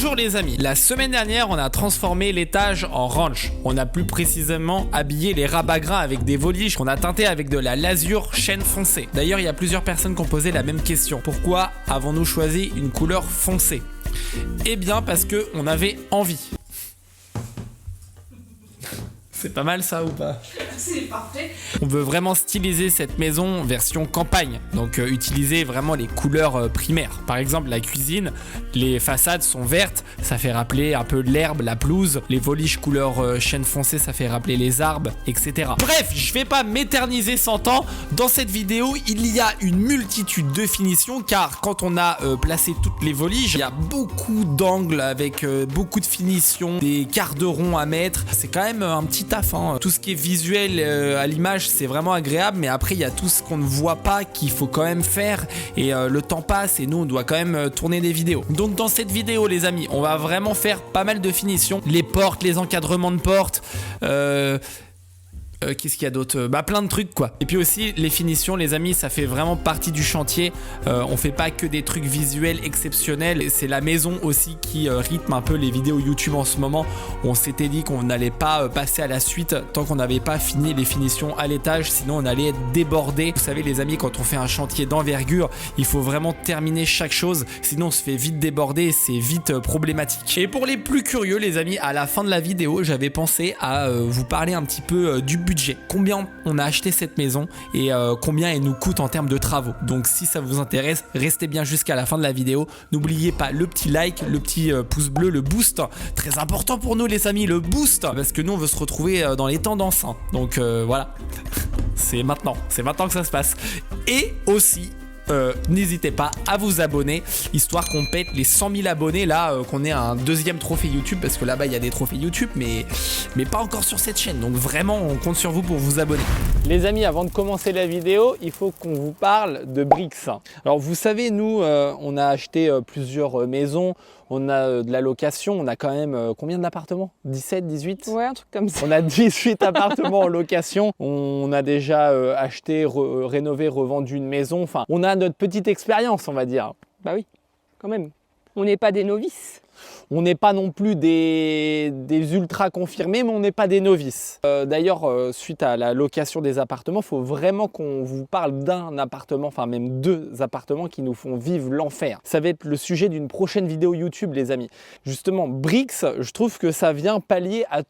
Bonjour les amis, la semaine dernière on a transformé l'étage en ranch. On a plus précisément habillé les rabagrins avec des voliges qu'on a teintés avec de la lasure chêne foncé. D'ailleurs il y a plusieurs personnes qui ont posé la même question. Pourquoi avons-nous choisi une couleur foncée? Eh bien parce que on avait envie. C'est pas mal ça ou pas? C'est parfait. On veut vraiment styliser cette maison version campagne, donc utiliser vraiment les couleurs primaires. Par exemple la cuisine, les façades sont vertes, ça fait rappeler un peu l'herbe, la pelouse. Les voliges couleur chêne foncé, ça fait rappeler les arbres, etc. Bref, je vais pas m'éterniser 100 ans. Dans cette vidéo, il y a une multitude de finitions, car quand on a placé toutes les voliges, il y a beaucoup d'angles avec beaucoup de finitions, des quarts de rond à mettre. C'est quand même un petit taf, hein. Tout ce qui est visuel à l'image, c'est vraiment agréable, mais après il y a tout ce qu'on ne voit pas qu'il faut quand même faire, et le temps passe et nous on doit quand même tourner des vidéos. Donc dans cette vidéo les amis, on va vraiment faire pas mal de finitions, les portes, les encadrements de portes, qu'est-ce qu'il y a d'autre? Plein de trucs quoi. Et puis aussi les finitions les amis, ça fait vraiment partie du chantier. On fait pas que des trucs visuels exceptionnels, c'est la maison aussi qui rythme un peu les vidéos YouTube en ce moment. On s'était dit qu'on n'allait pas passer à la suite tant qu'on n'avait pas fini les finitions à l'étage, sinon on allait être débordé. Vous savez les amis, quand on fait un chantier d'envergure, il faut vraiment terminer chaque chose, sinon on se fait vite déborder et c'est vite problématique. Et pour les plus curieux les amis, à la fin de la vidéo, j'avais pensé à vous parler un petit peu du budget. Combien on a acheté cette maison et combien elle nous coûte en termes de travaux. Donc si ça vous intéresse, restez bien jusqu'à la fin de la vidéo. N'oubliez pas le petit like, le petit pouce bleu, le boost. Très important pour nous les amis, le boost. Parce que nous on veut se retrouver dans les tendances. Hein. Donc voilà, c'est maintenant que ça se passe. Et aussi, n'hésitez pas à vous abonner, histoire qu'on pète les 100 000 abonnés là, qu'on ait un deuxième trophée YouTube, parce que là-bas il y a des trophées YouTube mais pas encore sur cette chaîne, donc vraiment on compte sur vous pour vous abonner. Les amis, avant de commencer la vidéo, il faut qu'on vous parle de Brix. Alors vous savez, nous on a acheté plusieurs maisons, on a de la location, on a quand même combien d'appartements? 17, 18? Ouais, un truc comme ça. On a 18 appartements en location, on a déjà acheté, rénové, revendu une maison, enfin on a notre petite expérience on va dire. Bah oui, quand même. On n'est pas des novices. On n'est pas non plus des ultra confirmés, mais on n'est pas des novices. D'ailleurs, suite à la location des appartements, il faut vraiment qu'on vous parle d'un appartement, enfin même deux appartements qui nous font vivre l'enfer. Ça va être le sujet d'une prochaine vidéo YouTube, les amis. Justement, Brix, je trouve que ça vient pallier à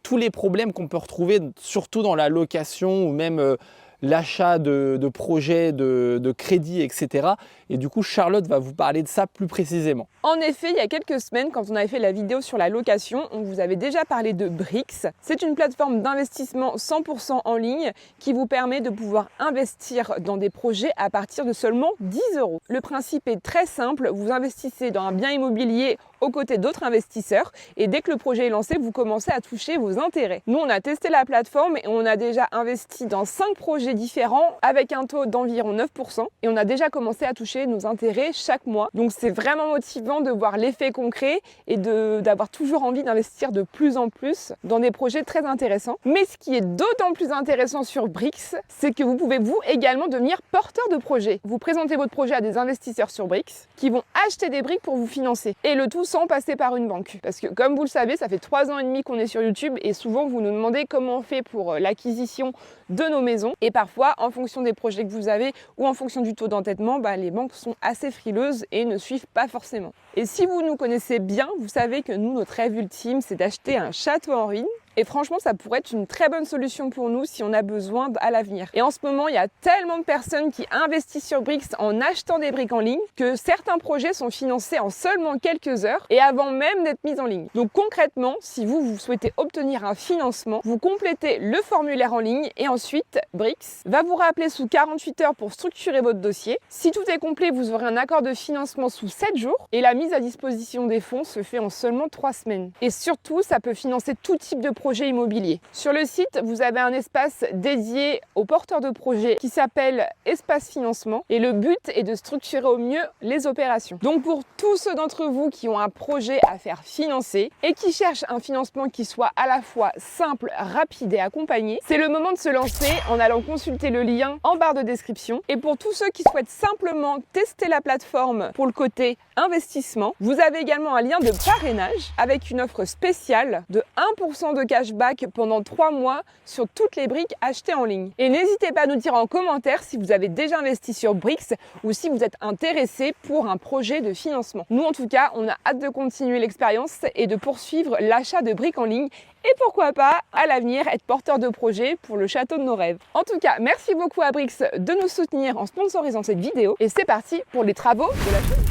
tous les problèmes qu'on peut retrouver, surtout dans la location ou même l'achat de projets, de crédits, etc. Et du coup, Charlotte va vous parler de ça plus précisément. En effet, il y a quelques semaines, quand on avait fait la vidéo sur la location, on vous avait déjà parlé de Brix. C'est une plateforme d'investissement 100% en ligne qui vous permet de pouvoir investir dans des projets à partir de seulement 10 €. Le principe est très simple, vous investissez dans un bien immobilier aux côtés d'autres investisseurs et dès que le projet est lancé, vous commencez à toucher vos intérêts. Nous, on a testé la plateforme et on a déjà investi dans 5 projets différents avec un taux d'environ 9% et on a déjà commencé à toucher nos intérêts chaque mois. Donc c'est vraiment motivant de voir l'effet concret et d'avoir toujours envie d'investir de plus en plus dans des projets très intéressants. Mais ce qui est d'autant plus intéressant sur Brix, c'est que vous pouvez vous également devenir porteur de projet. Vous présentez votre projet à des investisseurs sur Brix qui vont acheter des briques pour vous financer et le tout sans passer par une banque. Parce que comme vous le savez, ça fait 3 ans et demi qu'on est sur YouTube et souvent vous nous demandez comment on fait pour l'acquisition de nos maisons. Et parfois, en fonction des projets que vous avez ou en fonction du taux d'endettement, les banques sont assez frileuses et ne suivent pas forcément. Et si vous nous connaissez bien, vous savez que nous, notre rêve ultime, c'est d'acheter un château en ruine. Et franchement, ça pourrait être une très bonne solution pour nous si on a besoin à l'avenir. Et en ce moment, il y a tellement de personnes qui investissent sur Brix en achetant des briques en ligne que certains projets sont financés en seulement quelques heures et avant même d'être mis en ligne. Donc concrètement, si vous souhaitez obtenir un financement, vous complétez le formulaire en ligne et ensuite, Brix va vous rappeler sous 48 heures pour structurer votre dossier. Si tout est complet, vous aurez un accord de financement sous 7 jours et la mise à disposition des fonds se fait en seulement 3 semaines. Et surtout, ça peut financer tout type de projet projet immobilier. Sur le site, vous avez un espace dédié aux porteurs de projets qui s'appelle Espace Financement et le but est de structurer au mieux les opérations. Donc pour tous ceux d'entre vous qui ont un projet à faire financer et qui cherchent un financement qui soit à la fois simple, rapide et accompagné, c'est le moment de se lancer en allant consulter le lien en barre de description. Et pour tous ceux qui souhaitent simplement tester la plateforme pour le côté investissement, vous avez également un lien de parrainage avec une offre spéciale de 1% de cashback pendant 3 mois sur toutes les briques achetées en ligne. Et n'hésitez pas à nous dire en commentaire si vous avez déjà investi sur Brix ou si vous êtes intéressé pour un projet de financement. Nous en tout cas, on a hâte de continuer l'expérience et de poursuivre l'achat de briques en ligne et pourquoi pas à l'avenir être porteur de projet pour le château de nos rêves. En tout cas, merci beaucoup à Brix de nous soutenir en sponsorisant cette vidéo et c'est parti pour les travaux de la chaîne.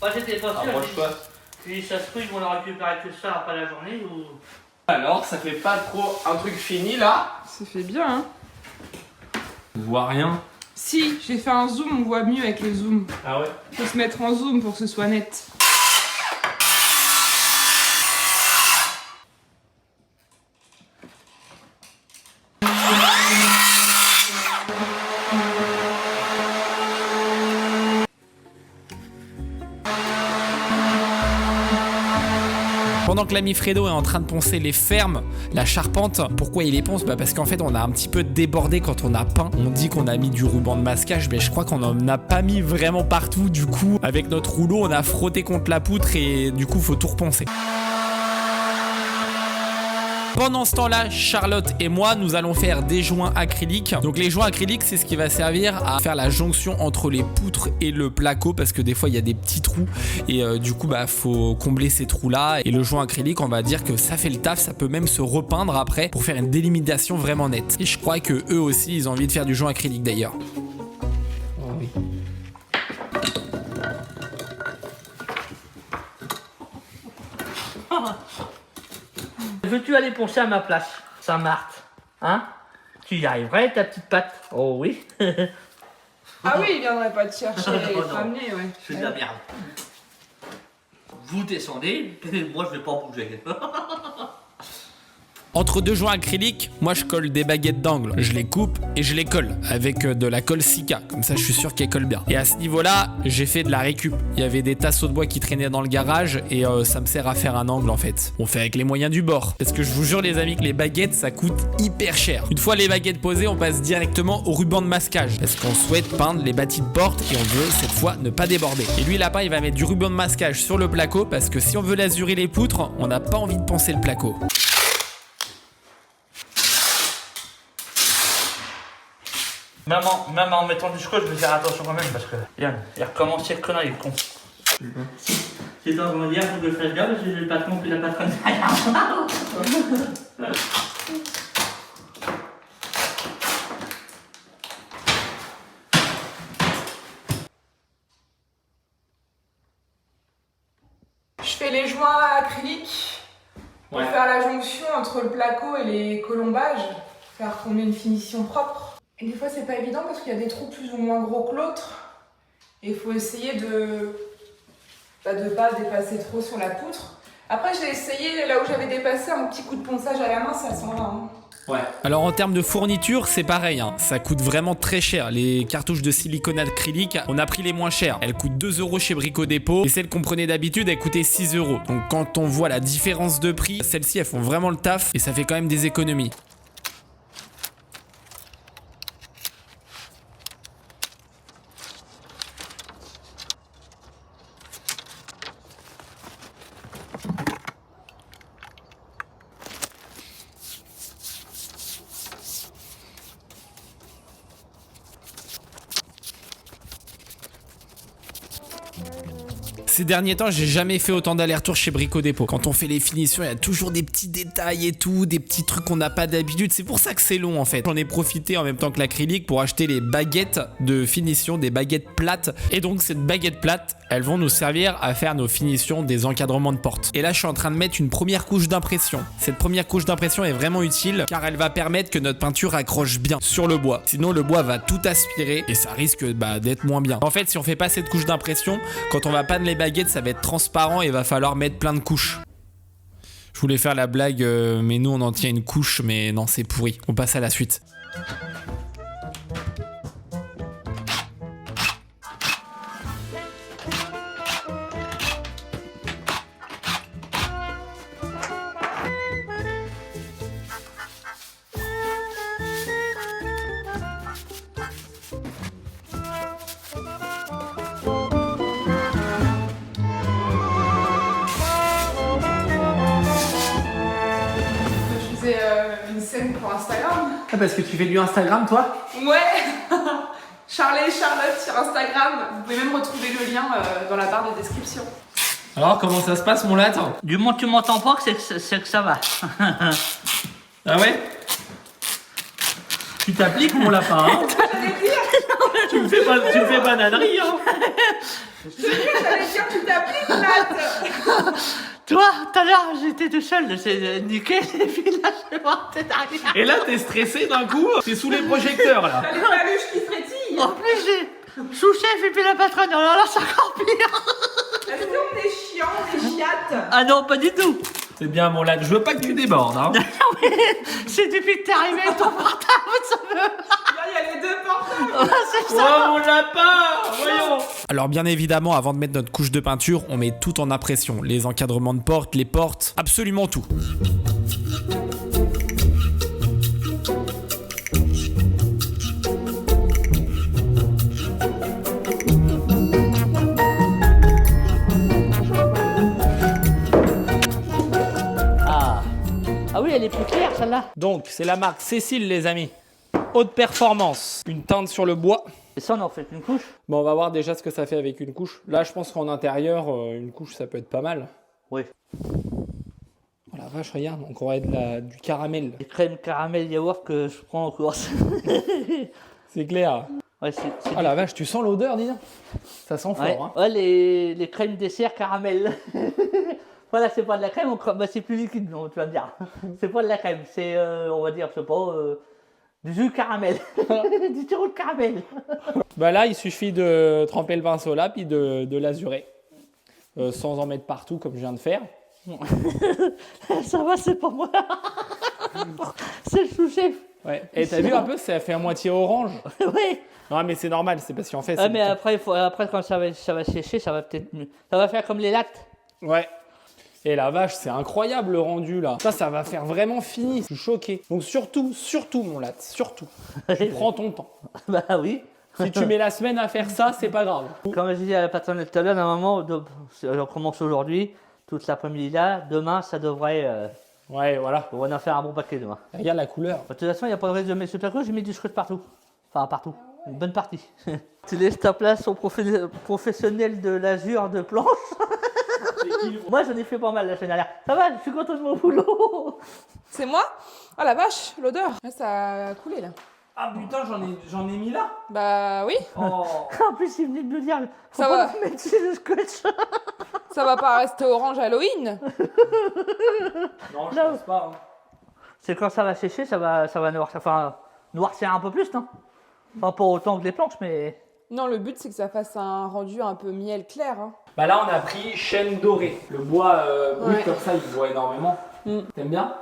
Moi j'étais pas sûr. Puis ça se trouve, ils vont le récupérer que ça après la journée ou. Alors, ça fait pas trop un truc fini là? Ça fait bien, hein? On voit rien. Si, j'ai fait un zoom, on voit mieux avec le zoom. Ah ouais? Faut se mettre en zoom pour que ce soit net. Pendant que l'ami Fredo est en train de poncer les fermes, la charpente, pourquoi il les ponce? Parce qu'en fait on a un petit peu débordé quand on a peint. On dit qu'on a mis du ruban de masquage, mais je crois qu'on en a pas mis vraiment partout. Du coup, avec notre rouleau, on a frotté contre la poutre et du coup faut tout reponcer. Pendant ce temps-là, Charlotte et moi, nous allons faire des joints acryliques. Donc les joints acryliques, c'est ce qui va servir à faire la jonction entre les poutres et le placo parce que des fois, il y a des petits trous et du coup, faut combler ces trous-là. Et le joint acrylique, on va dire que ça fait le taf. Ça peut même se repeindre après pour faire une délimitation vraiment nette. Et je crois que eux aussi, ils ont envie de faire du joint acrylique d'ailleurs. Oh oui. Veux-tu aller poncer à ma place, Saint-Marthe? Hein? Tu y arriverais, ta petite patte? Oh oui. Ah oui, il viendrait pas te chercher et Oh te non. ramener, ouais. Je fais de la merde. Vous descendez, moi je vais pas bouger. Entre deux joints acryliques, moi je colle des baguettes d'angle. Je les coupe et je les colle avec de la colle Sika. Comme ça, je suis sûr qu'elles collent bien. Et à ce niveau-là, j'ai fait de la récup. Il y avait des tasseaux de bois qui traînaient dans le garage et ça me sert à faire un angle en fait. On fait avec les moyens du bord. Parce que je vous jure les amis que les baguettes, ça coûte hyper cher. Une fois les baguettes posées, on passe directement au ruban de masquage. Parce qu'on souhaite peindre les bâtis de porte et on veut cette fois ne pas déborder. Et lui là-bas, il va mettre du ruban de masquage sur le placo parce que si on veut lazurer les poutres, on n'a pas envie de poncer le placo. Même en mettant du scotch, je vais faire attention quand même parce que Yann, il recommence ses conneries, le con. C'est dans mon dire, faut que je fasse bien parce que j'ai le patron puis la patronne derrière. Je fais les joints acryliques pour faire la jonction entre le placo et les colombages, faire qu'on ait une finition propre. Et des fois c'est pas évident parce qu'il y a des trous plus ou moins gros que l'autre. Et il faut essayer de pas dépasser trop sur la poutre. Après j'ai essayé, là où j'avais dépassé, un petit coup de ponçage à la main, ça s'en va. Hein. Ouais. Alors en termes de fourniture, c'est pareil, hein. Ça coûte vraiment très cher. Les cartouches de silicone acrylique, on a pris les moins chères. Elles coûtent 2 € chez Brico Dépôt et celles qu'on prenait d'habitude, elles coûtaient 6 €. Donc quand on voit la différence de prix, celles-ci elles font vraiment le taf et ça fait quand même des économies. Ces derniers temps, j'ai jamais fait autant d'allers-retours chez Brico Dépôt. Quand on fait les finitions, il y a toujours des petits détails et tout, des petits trucs qu'on n'a pas d'habitude. C'est pour ça que c'est long en fait. J'en ai profité en même temps que l'acrylique pour acheter les baguettes de finition, des baguettes plates. Et donc cette baguette plate, elles vont nous servir à faire nos finitions des encadrements de portes. Et là, je suis en train de mettre une première couche d'impression. Cette première couche d'impression est vraiment utile car elle va permettre que notre peinture accroche bien sur le bois. Sinon, le bois va tout aspirer et ça risque d'être moins bien. En fait, si on fait pas cette couche d'impression, quand on va peindre les baguettes, ça va être transparent et va falloir mettre plein de couches. Je voulais faire la blague, mais nous on en tient une couche, mais non, c'est pourri. On passe à la suite. Une scène pour Instagram. Ah, parce que tu fais du Instagram, toi? Ouais. Charlie et Charlotte sur Instagram. Vous pouvez même retrouver le lien dans la barre de description. Alors, comment ça se passe, mon latin? Du moment que tu m'entends pas, c'est que ça va. Ah ouais? Tu t'appliques, mon lapin, hein? Tu me fais bananerie, hein? J'allais dire tu t'appliques, Nat. Toi, tout à l'heure, j'étais tout seul, c'est niqué, et puis là, je vais voir tête arrière. Et là, t'es stressé d'un coup? T'es sous les projecteurs, là. T'as les paluches qui frétillent. En plus, j'ai sous-chef et puis la patronne, alors là, c'est encore pire. Est-ce qu'on est chiant, on est chiates? Ah non, pas du tout. C'est bien, mon latin. Je veux pas que tu débordes, hein? Non, mais c'est depuis que t'es arrivé avec ton portable, ça me... Là, il y a les deux portables. C'est ça. Oh, mon lapin! Voyons! Alors, bien évidemment, avant de mettre notre couche de peinture, on met tout en impression. Les encadrements de portes, les portes, absolument tout. Ah oui, elle est plus claire, celle-là. Donc, c'est la marque Cécile, les amis. Haute performance. Une teinte sur le bois. Et ça, on en fait une couche. Bon, on va voir déjà ce que ça fait avec une couche. Là, je pense qu'en intérieur, une couche, ça peut être pas mal. Oui. Oh la vache, regarde, on croirait du caramel. Les crèmes caramel yaourt que je prends en course. C'est clair. Ouais, c'est Oh la vache, tu sens l'odeur, dis donc. Ça sent fort, ouais. hein. Ouais, les crèmes dessert caramel. Voilà, c'est pas de la crème, bah, c'est plus liquide, non, tu vas me dire. C'est pas de la crème, c'est, on va dire, je sais pas, du jus caramel. Du sirop de caramel. Bah là, il suffit de tremper le pinceau là, puis de l'azurer. Sans en mettre partout, comme je viens de faire. Ça va, c'est pas moi. C'est le sous-chef. Ouais. Et t'as vu un peu, ça fait à moitié orange. Oui. Non, mais c'est normal, c'est parce qu'en fait... Ah, mais après, après, quand ça va sécher, ça va peut-être mieux. Ça va faire comme les lattes. Ouais. Et la vache, c'est incroyable le rendu là. Ça va faire vraiment fini. Je suis choqué. Donc surtout mon latte, surtout. Tu prends ton temps. Bah oui. Si tu mets la semaine à faire ça, c'est pas grave. Comme je disais à la patronne tout à l'heure, normalement, on commence aujourd'hui, toute l'après-midi là. Demain, ça devrait. Ouais, voilà. On va en faire un bon paquet demain. Regarde la couleur. De toute façon, il n'y a pas de raison de mettre sur le plateau, j'ai mis du scotch partout. Enfin, partout. Une bonne partie. Tu laisses ta place aux professionnels de l'azur de planche. Moi, j'en ai fait pas mal la semaine dernière. Ça va, je suis content de mon boulot. C'est moi? Oh la vache, l'odeur. Là, ça a coulé là. Ah putain, j'en ai mis là. Bah oui. Oh. En plus, il venait de me dire, faut Ça pas va. mettre sur le scotch. Ça va pas rester orange Halloween. Non, je Non. pense pas. Hein. C'est quand ça va sécher, ça va noircir, enfin, noircir un peu plus, non? Enfin, pas autant que les planches, mais... Non, le but c'est que ça fasse un rendu un peu miel clair. Hein. Bah là, on a pris chêne doré. Le bois brut Ouais. comme ça, il boit énormément. T'aimes bien?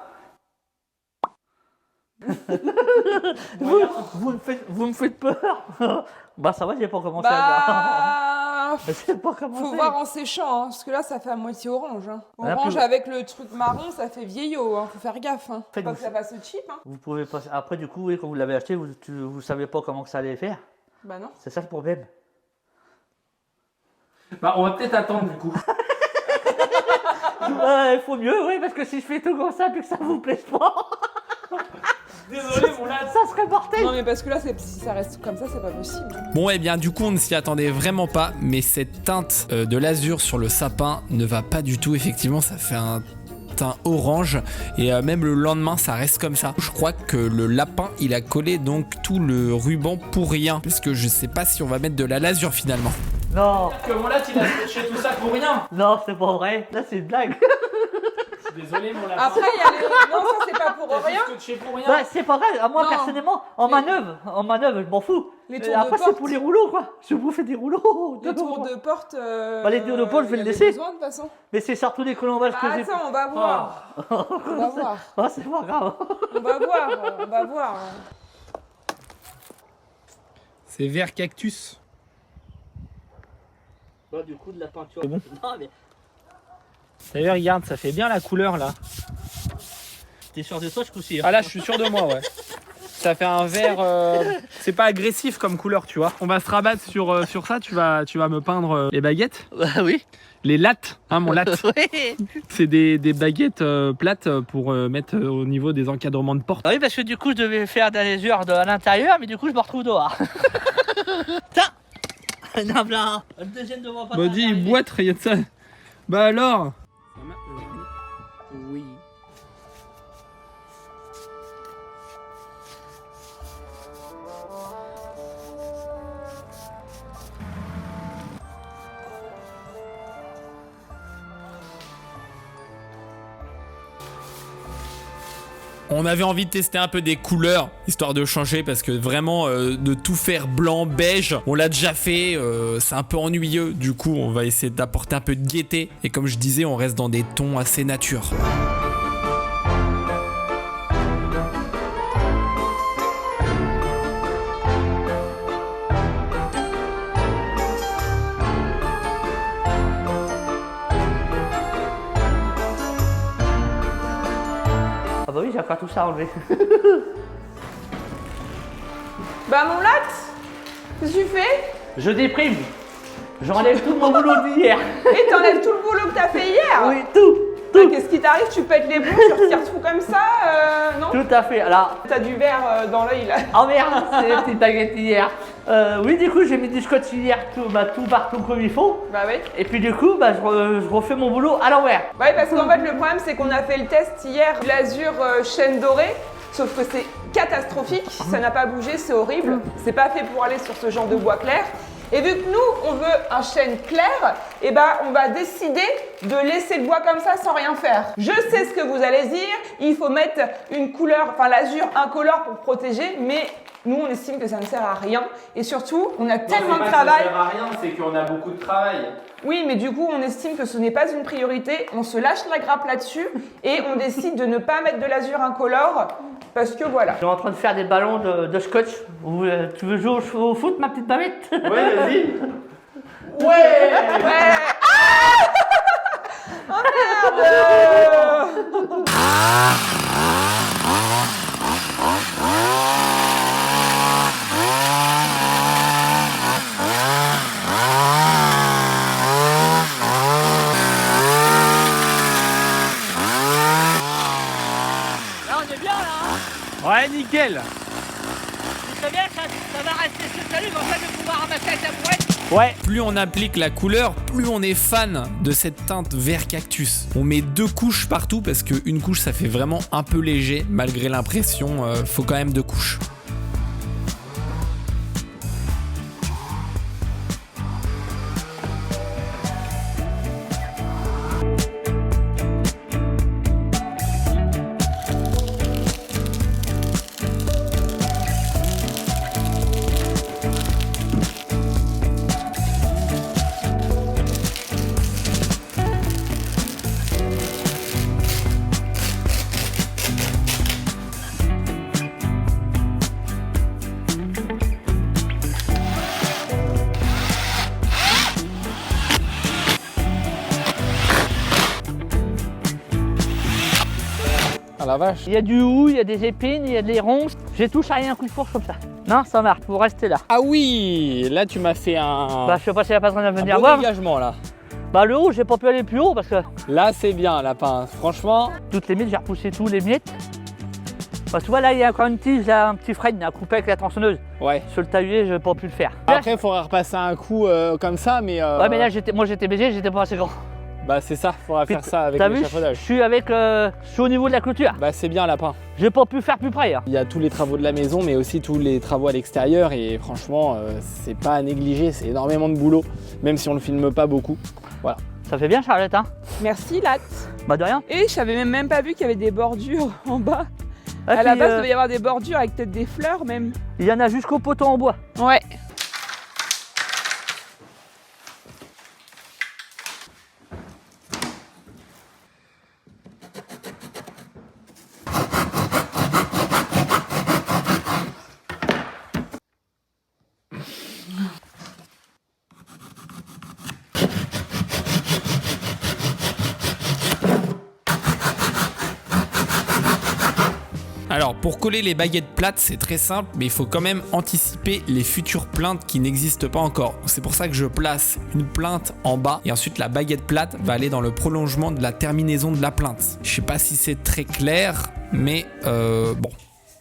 Vous me faites peur. Bah ça va, j'ai pas commencé à Bah, j'ai pas commencé. faut voir en séchant, hein, parce que là ça fait à moitié orange. Hein. Ah, Orange plus- avec le truc marron, ça fait vieillot. Hein. Faut faire gaffe. Hein. Faut Faites pas vous- que ça passe cheap. Hein. Vous pouvez pas... Après, du coup, oui, quand vous l'avez acheté, vous savez pas comment que ça allait faire. Bah non. C'est ça le problème. Bah, on va peut-être attendre du coup. Il faut mieux, oui, parce que si je fais tout comme ça puis que ça vous plaise pas, Désolé, mon latte. ça serait mortel. Non mais parce que là, si ça reste comme ça, c'est pas possible. Bon, eh bien, du coup, on ne s'y attendait vraiment pas, mais cette teinte de l'azur sur le sapin ne va pas du tout. Effectivement, ça fait un teint orange et même le lendemain, ça reste comme ça. Je crois que le lapin, il a collé donc tout le ruban pour rien, parce que je sais pas si on va mettre de la lasure finalement. Non, Que mon latte, il a scotché tout ça pour rien. non, c'est pas vrai. Là, c'est une blague. Désolé mon lapin. Après, il y a les... Non, ça, c'est pas pour rien. Scotché pour rien. Bah, c'est pas grave, moi Non. personnellement, en manœuvre, je m'en fous. Les Et tours de après, c'est porte. pour les rouleaux, quoi. Je vous fais des rouleaux. Le tour de porte. Bah, les tours de porte, je vais il y le avait laisser. besoin, de toute façon. Mais c'est surtout les colombages que Ah, j'ai. attends, on va voir. On va voir. Oh, c'est pas grave. On va voir. On va voir. C'est vert cactus. Bah, du coup, de la peinture. C'est bon. Non, mais D'ailleurs, regarde, ça fait bien la couleur là. t'es sûr de toi, je couche. Ah là, je suis sûr de moi, ouais. Ça fait un vert. C'est pas agressif comme couleur, tu vois. On va se rabattre sur ça. Tu vas me peindre les baguettes. Bah oui. Les lattes, hein, mon latte. Oui. C'est des baguettes plates pour mettre au niveau des encadrements de porte. Ah oui, parce que du coup, je devais faire des lasures à l'intérieur, mais du coup, je me retrouve dehors. Tiens. Non, blanc. Le deuxième devant pas. Bah dis, il boite, rien de ça. Bah alors. Oui. On avait envie de tester un peu des couleurs, histoire de changer, parce que vraiment, de tout faire blanc, beige, on l'a déjà fait, c'est un peu ennuyeux. Du coup, on va essayer d'apporter un peu de gaieté. Et comme je disais, on reste dans des tons assez nature. Ah bah oui, j'ai encore tout ça enlevé. Bah, mon latte, qu'est-ce que tu fais? Je déprime. J'enlève tout mon boulot d'hier. Et t'enlèves tout le boulot que t'as fait hier? Oui, tout. Ah, qu'est-ce qui t'arrive? Tu pètes les plombs, tu retires tout comme ça? Non? Tout à fait. Alors, T'as du verre dans l'œil là. oh merde, c'est les petites baguettes hier. Oui, du coup, j'ai mis du scotch hier, tout partout comme il faut. Bah oui. Et puis du coup, bah, je refais mon boulot à l'envers. Bah oui, parce qu'en fait, le problème, c'est qu'on a fait le test hier de l'azur chêne doré. Sauf que c'est catastrophique, ça n'a pas bougé, c'est horrible. C'est pas fait pour aller sur ce genre de bois clair. Et vu que nous, on veut un chêne clair, et ben on va décider de laisser le bois comme ça sans rien faire. Je sais ce que vous allez dire, il faut mettre une couleur, enfin l'azur incolore pour protéger, mais nous on estime que ça ne sert à rien. Et surtout, on a tellement de travail. Ça sert à rien, c'est qu'on a beaucoup de travail. Oui, mais du coup, on estime que ce n'est pas une priorité, on se lâche la grappe là-dessus et on décide de ne pas mettre de l'azur incolore parce que voilà. Je suis en train de faire des ballons de scotch. Tu veux jouer au foot, ma petite bavette? Ouais, vas-y. Ouais, ouais. Ah oh merde. Là, on est bien là. Ouais, nickel. C'est très bien, ça va rester ce salut, mais en fait, de pouvoir ramasser avec la brouette. Ouais. Plus on applique la couleur, plus on est fan de cette teinte vert cactus. On met 2 couches partout parce qu'une couche ça fait vraiment un peu léger. Malgré l'impression, faut quand même 2 couches. Ah la vache. Il y a du hou, il y a des épines, il y a des ronces. J'ai tout charrié un coup de fourche comme ça. Non, ça marche, faut rester là. Ah oui, là tu m'as fait un, Bah, je sais pas si la patronne va venir bon voir. dégagement là. Bah, le haut, j'ai pas pu aller plus haut parce que Là c'est bien lapin, franchement. toutes les miettes, j'ai repoussé tous les miettes. Bah, tu vois, là, il y a encore une tige, là, un petit frein à couper avec la tronçonneuse. Ouais. Sur le tahuyer, je n'ai pas pu le faire. Après il faudra repasser un coup comme ça, mais. Ouais, mais là, moi, j'étais baisé, j'étais pas assez grand. Bah c'est ça, faudra faire ça avec T'as vu, je l'échafaudage. suis je suis au niveau de la clôture. Bah c'est bien lapin. J'ai pas pu faire plus près. Hein. Il y a tous les travaux de la maison, mais aussi tous les travaux à l'extérieur. Et franchement, c'est pas à négliger, c'est énormément de boulot, même si on le filme pas beaucoup. Voilà. Ça fait bien Charlotte, hein? Merci Lat. Bah de rien. Et je savais même pas vu qu'il y avait des bordures en bas. Ah, À la puis, base, il devait y avoir des bordures avec peut-être des fleurs même. il y en a jusqu'au poteau en bois. Ouais. Alors pour coller les baguettes plates c'est très simple mais il faut quand même anticiper les futures plaintes qui n'existent pas encore. C'est pour ça que je place une plainte en bas et ensuite la baguette plate va aller dans le prolongement de la terminaison de la plainte. Je sais pas si c'est très clair mais bon,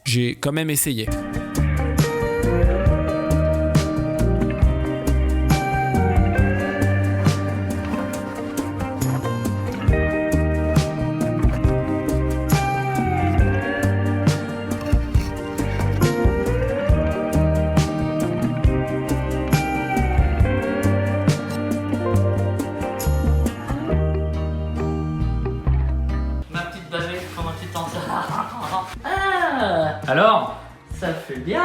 j'ai quand même essayé. Ma petite baguette, comment tu t'en sors? Ah, Alors, ça fait bien.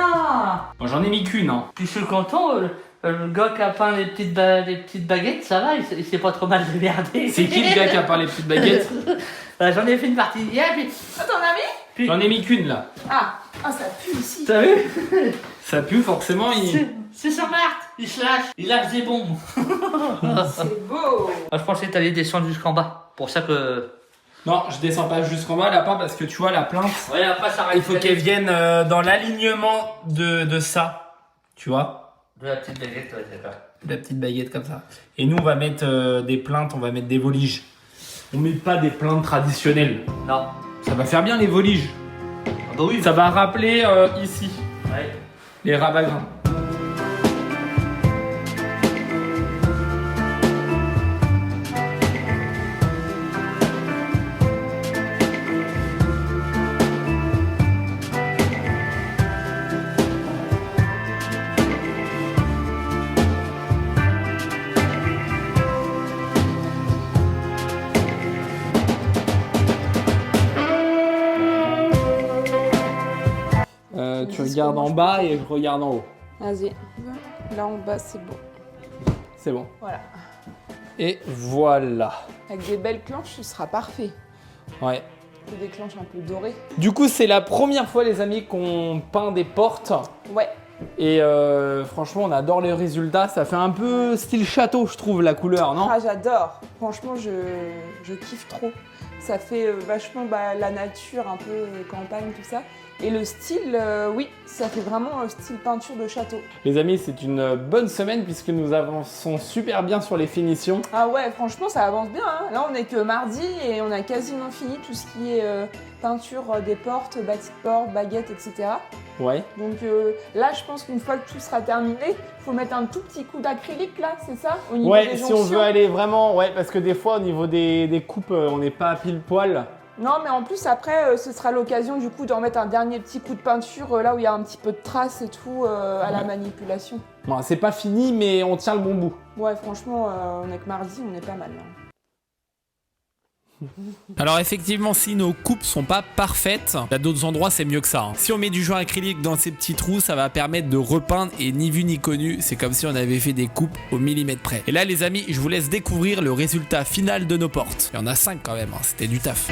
bon, j'en ai mis qu'une hein. Puis je suis content, le gars qui a peint les petites baguettes, ça va, il s'est pas trop mal démerdé. C'est qui le gars qui a parlé petites baguettes? J'en ai fait une partie hier, puis... Ah, t'en as mis? J'en ai mis qu'une là. Ah, ça pue ici. T'as vu? Ça pue forcément C'est sur Marthe, il lâche des bombes. C'est beau. Ah, je pensais que t'allais descendre jusqu'en bas, pour ça que... Non, je descends pas jusqu'en bas là pas parce que tu vois la plainte. Ouais, après ça Il faut qu'elle vienne dans l'alignement de ça. Tu vois? De la petite baguette, ouais, d'accord. La petite baguette comme ça. Et nous on va mettre des plaintes, on va mettre des voliges. On met pas des plaintes traditionnelles. Non. Ça va faire bien les voliges. Ah bah oui. Ça va rappeler ici Ouais. les rabagrins. Tu regardes en bas et je regarde en haut. Vas-y. Là en bas, c'est beau. C'est bon. Voilà. Et voilà. Avec des belles clanches, ce sera parfait. Ouais. Et des clanches un peu dorées. Du coup, c'est la première fois, les amis, qu'on peint des portes. Ouais. Et franchement, on adore les résultats. Ça fait un peu style château, je trouve, la couleur, non? Ah, j'adore. Franchement, je kiffe trop. Ça fait vachement la nature, un peu campagne, tout ça. Et le style, oui, ça fait vraiment style peinture de château. Les amis, c'est une bonne semaine puisque nous avançons super bien sur les finitions. Ah ouais, franchement, ça avance bien. Hein. Là, on est que mardi et on a quasiment fini tout ce qui est peinture des portes, bâtis de portes, baguettes, etc. Ouais. Donc là, je pense qu'une fois que tout sera terminé, il faut mettre un tout petit coup d'acrylique là, c'est ça? Au niveau Ouais, des si on jonctions. veut aller vraiment, ouais, parce que des fois, au niveau des coupes, on n'est pas à pile poil. Non, mais en plus, après, ce sera l'occasion du coup d'en mettre un dernier petit coup de peinture là où il y a un petit peu de traces et tout à la manipulation. Bon, c'est pas fini, mais on tient le bon bout. Ouais, franchement, on est que mardi, on est pas mal là. Alors effectivement, si nos coupes sont pas parfaites, à d'autres endroits c'est mieux que ça. Hein. Si on met du joint acrylique dans ces petits trous, ça va permettre de repeindre et ni vu ni connu, c'est comme si on avait fait des coupes au millimètre près. Et là les amis, je vous laisse découvrir le résultat final de nos portes. Il y en a 5 quand même, hein. C'était du taf.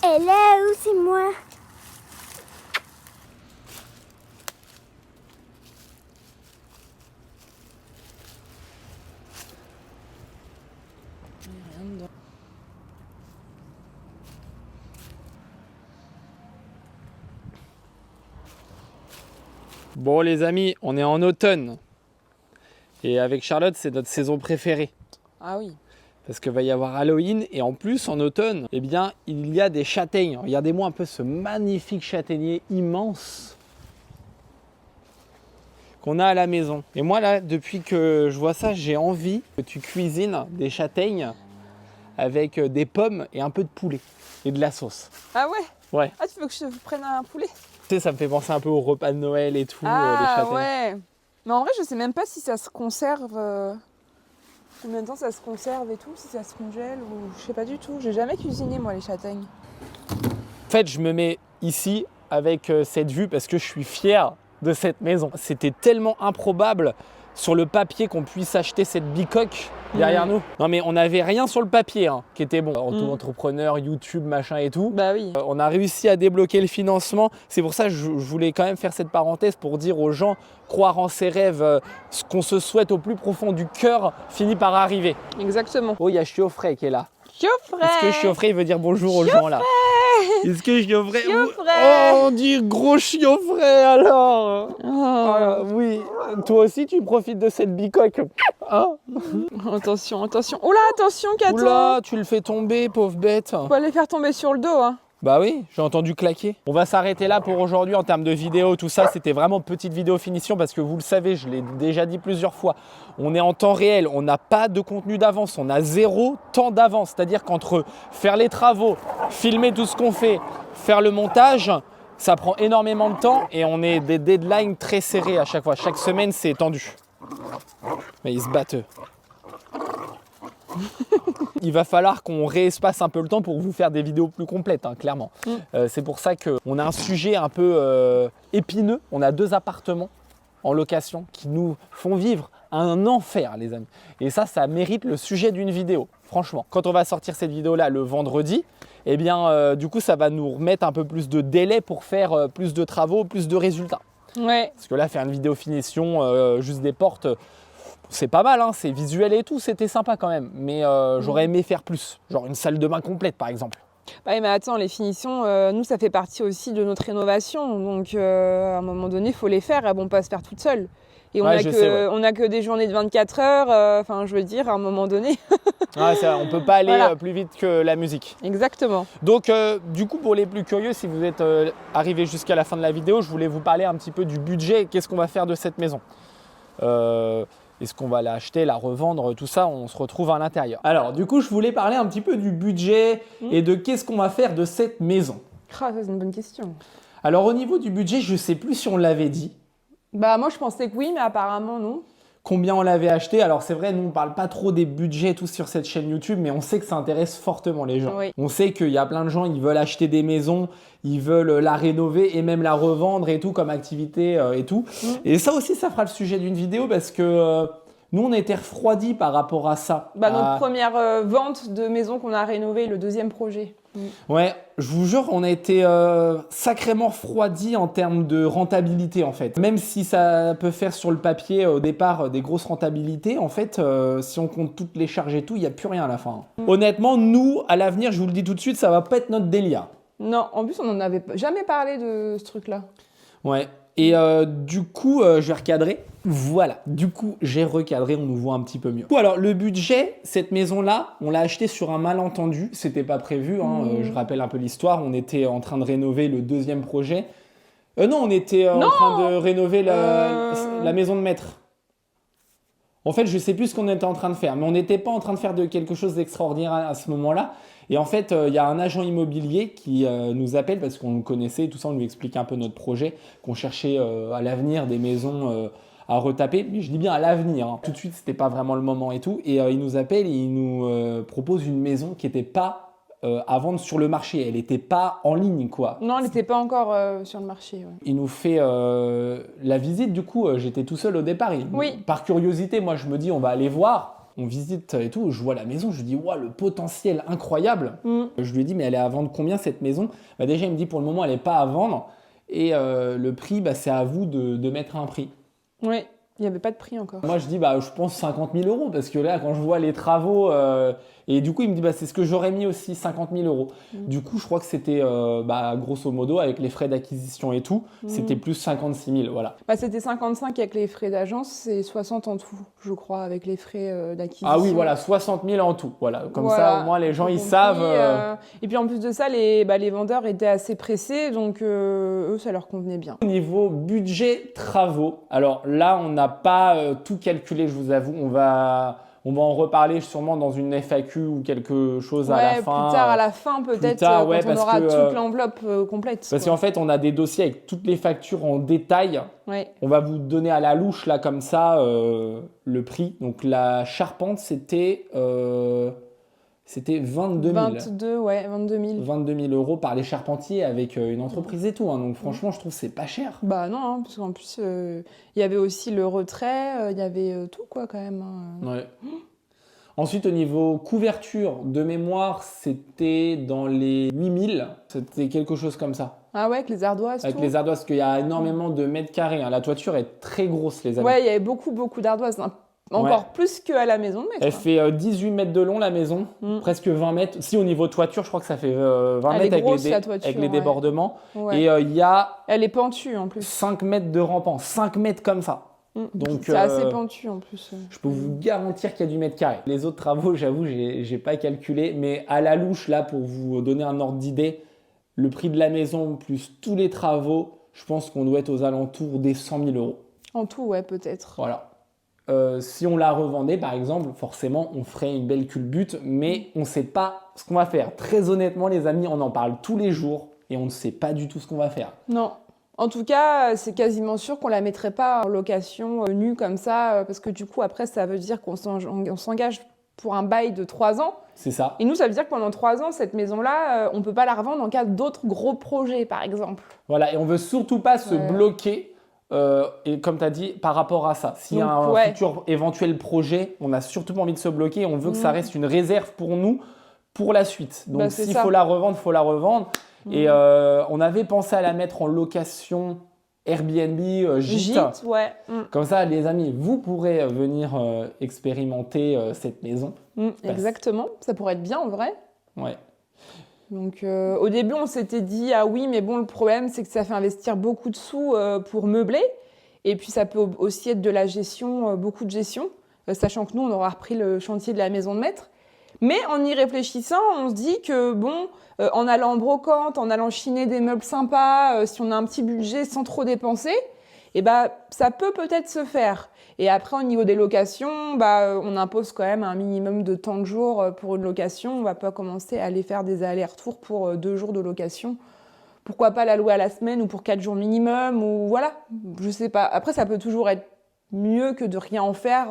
Et là où c'est moi? Bon les amis, on est en automne. Et avec Charlotte, c'est notre saison préférée. Ah oui. Parce qu'il va y avoir Halloween et en plus en automne, eh bien, il y a des châtaignes. Regardez-moi un peu ce magnifique châtaignier immense qu'on a à la maison. Et moi là, depuis que je vois ça, j'ai envie que tu cuisines des châtaignes avec des pommes et un peu de poulet et de la sauce. Ah ouais? Ouais. Ah, tu veux que je te prenne un poulet? Tu sais, ça me fait penser un peu au repas de Noël et tout, les Ah châtaignes. ouais. Mais en vrai, je sais même pas si ça se conserve. Combien de temps ça se conserve et tout, si ça se congèle ou je sais pas du tout. J'ai jamais cuisiné moi les châtaignes. En fait, je me mets ici avec cette vue parce que je suis fier de cette maison. C'était tellement improbable sur le papier qu'on puisse acheter cette bicoque derrière nous. Non mais on n'avait rien sur le papier qui était bon. Entrepreneur, YouTube, machin et tout. Bah oui. On a réussi à débloquer le financement. C'est pour ça que je voulais quand même faire cette parenthèse pour dire aux gens, croire en ses rêves, ce qu'on se souhaite au plus profond du cœur finit par arriver. Exactement. Oh, il y a Chiofré qui est là. Chiofré. Est-ce que Chiofré veut dire bonjour aux gens là? Est-ce que Chiofré... Chiofré. Oh, on dit gros Chiofré alors. Oh. Oui, toi aussi tu profites de cette bicoque. Hein? Attention, attention. Oula, attention, Caton. Oula, tu le fais tomber, pauvre bête. Faut pas les faire tomber sur le dos, hein. Bah oui, j'ai entendu claquer. On va s'arrêter là pour aujourd'hui en termes de vidéo, tout ça. C'était vraiment petite vidéo finition parce que vous le savez, je l'ai déjà dit plusieurs fois. On est en temps réel, on n'a pas de contenu d'avance, on a 0 temps d'avance. C'est-à-dire qu'entre faire les travaux, filmer tout ce qu'on fait, faire le montage, ça prend énormément de temps et on est des deadlines très serrés à chaque fois. Chaque semaine, c'est tendu. Mais ils se battent eux. Il va falloir qu'on réespace un peu le temps pour vous faire des vidéos plus complètes, clairement. C'est pour ça qu'on a un sujet un peu épineux. On a 2 appartements en location qui nous font vivre un enfer, les amis. Et ça mérite le sujet d'une vidéo, franchement. Quand on va sortir cette vidéo-là le vendredi, eh bien, du coup, ça va nous remettre un peu plus de délai pour faire plus de travaux, plus de résultats. Ouais. Parce que là, faire une vidéo finition, juste des portes... C'est pas mal, c'est visuel et tout, c'était sympa quand même. Mais j'aurais aimé faire plus, genre une salle de bain complète par exemple. Bah, mais attends, les finitions, nous, ça fait partie aussi de notre rénovation. Donc, à un moment donné, il faut les faire. Elles vont pas se faire toutes seules. Et on a que des journées de 24 heures. Enfin, je veux dire, à un moment donné. On peut pas aller plus vite que la musique. Exactement. Donc, du coup, pour les plus curieux, si vous êtes arrivés jusqu'à la fin de la vidéo, je voulais vous parler un petit peu du budget. Qu'est-ce qu'on va faire de cette maison Est-ce qu'on va l'acheter, la revendre, tout ça, on se retrouve à l'intérieur. Alors, du coup, je voulais parler un petit peu du budget et de qu'est-ce qu'on va faire de cette maison. Ah, ça, c'est une bonne question. Alors, au niveau du budget, je ne sais plus si on l'avait dit. Bah, moi, je pensais que oui, mais apparemment, non. Combien on l'avait acheté? Alors, c'est vrai, nous, on ne parle pas trop des budgets tous sur cette chaîne YouTube, mais on sait que ça intéresse fortement les gens. Oui. On sait qu'il y a plein de gens, ils veulent acheter des maisons, ils veulent la rénover et même la revendre et tout comme activité et tout. Et ça aussi, ça fera le sujet d'une vidéo parce que nous, on a été refroidis par rapport à ça. Bah, notre première vente de maison qu'on a rénovée, le 2e projet. Ouais, je vous jure, on a été sacrément refroidis en termes de rentabilité en fait. Même si ça peut faire sur le papier au départ des grosses rentabilités, en fait, si on compte toutes les charges et tout, il n'y a plus rien à la fin. Honnêtement, nous, à l'avenir, je vous le dis tout de suite, ça va pas être notre délire. Non, en plus, on n'en avait jamais parlé de ce truc-là. Ouais. Et du coup, je vais recadrer. Voilà, du coup, j'ai recadré, on nous voit un petit peu mieux. Alors, le budget, cette maison-là, on l'a acheté sur un malentendu. C'était pas prévu, je rappelle un peu l'histoire. On était en train de rénover le 2e projet. Non, on était en train de rénover la maison de maître. En fait, je sais plus ce qu'on était en train de faire, mais on n'était pas en train de faire de quelque chose d'extraordinaire à ce moment-là. Et en fait, il y a un agent immobilier qui nous appelle parce qu'on le connaissait, tout ça, on lui expliquait un peu notre projet, qu'on cherchait à l'avenir des maisons à retaper. Mais je dis bien à l'avenir, tout de suite, c'était pas vraiment le moment et tout. Et il nous appelle et il nous propose une maison qui n'était pas à vendre sur le marché. Elle n'était pas en ligne, quoi. Non, elle n'était pas encore sur le marché. Ouais. Il nous fait la visite, du coup, j'étais tout seul au départ. Oui. Par curiosité, moi, je me dis, on va aller voir. on visite et tout, je vois la maison, je lui dis, waouh, le potentiel incroyable. Je lui ai dit, mais elle est à vendre combien cette maison? Bah, déjà, il me dit, pour le moment, elle n'est pas à vendre. Et le prix, bah, c'est à vous de mettre un prix. Oui, il n'y avait pas de prix encore. Moi, je dis, bah, je pense 50 000 euros, parce que là, quand je vois les travaux, et du coup, il me dit, bah, c'est ce que j'aurais mis aussi, 50 000 euros. Du coup, je crois que c'était, bah, grosso modo, avec les frais d'acquisition et tout, c'était plus 56 000, voilà. Bah, c'était 55 avec les frais d'agence et 60 en tout, je crois, avec les frais d'acquisition. Ah oui, voilà, 60 000 en tout, voilà. Comme Voilà, ça, au moins, les gens, ils compris, savent. Et puis en plus de ça, les vendeurs étaient assez pressés, donc eux, ça leur convenait bien. Au niveau budget travaux, alors là, on n'a pas tout calculé, je vous avoue. On va en reparler sûrement dans une FAQ ou quelque chose à la fin. Plus tard, à la fin, peut-être, tard, ouais, quand on parce aura que, toute l'enveloppe complète. Parce quoi. qu'en fait, on a des dossiers avec toutes les factures en détail. Ouais. On va vous donner à la louche, là, comme ça, le prix. Donc, la charpente, c'était 22 000. 22 000. 22 000 euros par les charpentiers avec une entreprise et tout. Hein. Donc, franchement, je trouve que c'est pas cher. Bah non, hein, parce qu'en plus, il y avait aussi le retrait, il y avait tout, quoi, quand même. Hein. Ouais. Ensuite, au niveau couverture de mémoire, c'était dans les 8 000. C'était quelque chose comme ça. Ah ouais, avec les ardoises, Avec tout. les ardoises, parce qu'il y a énormément de mètres carrés. Hein. La toiture est très grosse, les amis. Ouais, il y avait beaucoup d'ardoises. Hein. Encore plus qu'à la maison de maître. Elle fait 18 mètres de long, la maison. Presque 20 mètres. Si, au niveau toiture, je crois que ça fait 20 mètres avec les débordements. Ouais. Et il y a... Elle est pentue, en plus. 5 mètres de rampant. 5 mètres comme ça. Donc, c'est assez pentu en plus. Je peux vous garantir qu'il y a du mètre carré. Les autres travaux, j'avoue, j'ai pas calculé, mais à la louche, là, pour vous donner un ordre d'idée, le prix de la maison plus tous les travaux, je pense qu'on doit être aux alentours des 100 000 euros. En tout, ouais, peut-être. Voilà. Si on la revendait, par exemple, forcément, on ferait une belle culbute, mais on ne sait pas ce qu'on va faire. Très honnêtement, les amis, on en parle tous les jours et on ne sait pas du tout ce qu'on va faire. Non. En tout cas, c'est quasiment sûr qu'on la mettrait pas en location nue comme ça, parce que du coup, après, ça veut dire qu'on s'engage pour un bail de 3 ans. C'est ça. Et nous, ça veut dire que pendant 3 ans, cette maison-là, on peut pas la revendre en cas d'autres gros projets, par exemple. Voilà, et on veut surtout pas se bloquer, et comme tu as dit, par rapport à ça. S'il y a un futur éventuel projet, on n'a surtout pas envie de se bloquer, on veut que ça reste une réserve pour nous, pour la suite. Donc s'il faut la revendre, il faut la revendre. Et on avait pensé à la mettre en location Airbnb, gîte. Ouais. Comme ça, les amis, vous pourrez venir expérimenter cette maison. Exactement, ça pourrait être bien en vrai. Ouais. Donc au début, on s'était dit, ah oui, mais bon, le problème, c'est que ça fait investir beaucoup de sous pour meubler. Et puis ça peut aussi être de la gestion, beaucoup de gestion, sachant que nous, on aura repris le chantier de la maison de maître. Mais en y réfléchissant, on se dit que bon, en allant en brocante, en allant chiner des meubles sympas, si on a un petit budget sans trop dépenser, et ça peut peut-être se faire. Et après, au niveau des locations, on impose quand même un minimum de temps de jour pour une location. On ne va pas commencer à aller faire des allers-retours pour 2 jours de location. Pourquoi pas la louer à la semaine ou pour 4 jours minimum ou voilà, je sais pas. Après, ça peut toujours être mieux que de rien en faire,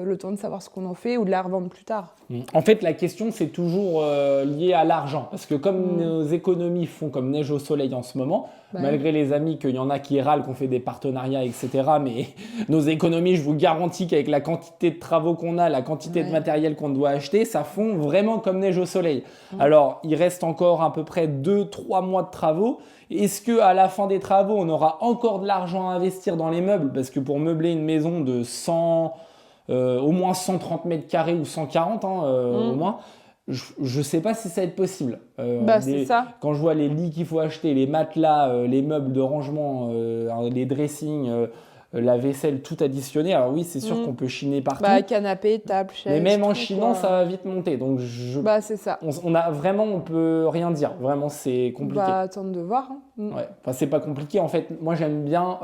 le temps de savoir ce qu'on en fait ou de la revendre plus tard. En fait, la question, c'est toujours lié à l'argent. Parce que comme nos économies font comme neige au soleil en ce moment, malgré les amis qu'il y en a qui râlent, qu'on fait des partenariats, etc. Mais nos économies, je vous garantis qu'avec la quantité de travaux qu'on a, la quantité de matériel qu'on doit acheter, ça fond vraiment comme neige au soleil. Alors, il reste encore à peu près 2-3 mois de travaux. Est-ce qu'à la fin des travaux, on aura encore de l'argent à investir dans les meubles? Parce que pour meubler une maison de 100, au moins 130 mètres carrés ou 140 au moins, je ne sais pas si ça va être possible. C'est ça. Quand je vois les lits qu'il faut acheter, les matelas, les meubles de rangement, les dressings, la vaisselle, tout additionné. Alors oui, c'est sûr qu'on peut chiner partout. Canapé, table, chaise. Mais même en chinant, ça va vite monter. Donc c'est ça. On peut rien dire. Vraiment, c'est compliqué. Attendre de voir. Ouais. Enfin, c'est pas compliqué. En fait, moi, j'aime bien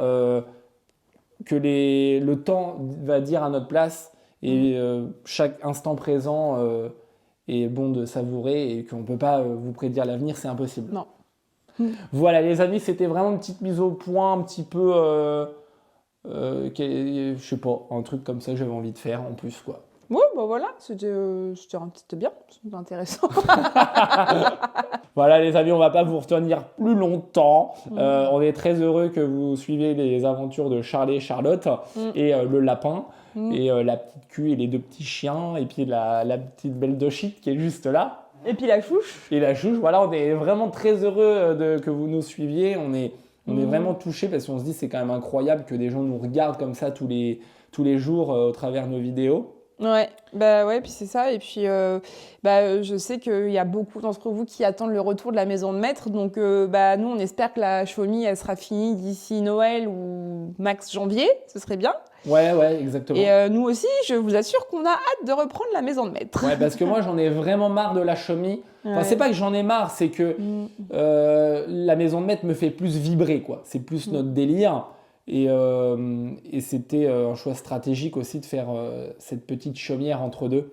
que le temps va dire à notre place et chaque instant présent est bon de savourer et qu'on peut pas vous prédire l'avenir, c'est impossible. Non. Voilà, les amis, c'était vraiment une petite mise au point, un petit peu... je sais pas, un truc comme ça que j'avais envie de faire en plus, quoi. Oui, voilà, c'était bien, c'était intéressant. Voilà, les amis, on va pas vous retenir plus longtemps. On est très heureux que vous suiviez les aventures de Charlie et Charlotte et le lapin. et la petite Q et les 2 petits chiens, et puis la petite belle Doshit qui est juste là. Et puis la chouche. Et la chouche, voilà, on est vraiment très heureux que vous nous suiviez. On est vraiment touchés parce qu'on se dit c'est quand même incroyable que des gens nous regardent comme ça tous les jours au travers de nos vidéos. Ouais, bah ouais, puis c'est ça. Et puis, je sais qu'il y a beaucoup d'entre vous qui attendent le retour de la maison de maître. Donc, nous, on espère que la Xiaomi, elle sera finie d'ici Noël ou max janvier. Ce serait bien. Ouais, exactement. Et nous aussi, je vous assure qu'on a hâte de reprendre la maison de maître. Ouais, parce que moi, j'en ai vraiment marre de la Xiaomi. Enfin, c'est pas que j'en ai marre, c'est que la maison de maître me fait plus vibrer, quoi. C'est plus notre délire. Et c'était un choix stratégique aussi de faire cette petite chaumière entre deux.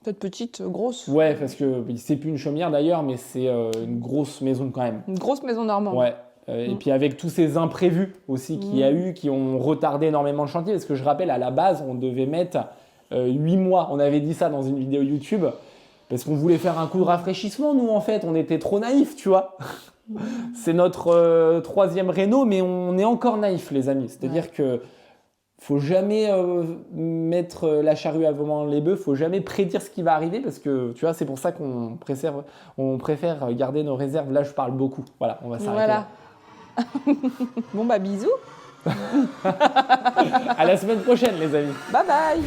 Cette petite, grosse. Ouais, parce que c'est plus une chaumière d'ailleurs, mais c'est une grosse maison quand même. Une grosse maison normande. Ouais. Et puis avec tous ces imprévus aussi qu'il y a eu, qui ont retardé énormément le chantier, parce que je rappelle, à la base, on devait mettre 8 mois. On avait dit ça dans une vidéo YouTube, parce qu'on voulait faire un coup de rafraîchissement, nous, en fait. On était trop naïfs, tu vois. C'est notre 3e réno, mais on est encore naïfs, les amis. C'est-à-dire que faut jamais mettre la charrue avant les bœufs, faut jamais prédire ce qui va arriver, parce que tu vois, c'est pour ça qu'on préfère garder nos réserves. Là, je parle beaucoup. Voilà, on va s'arrêter là. Bon, bisous. À la semaine prochaine, les amis. Bye bye.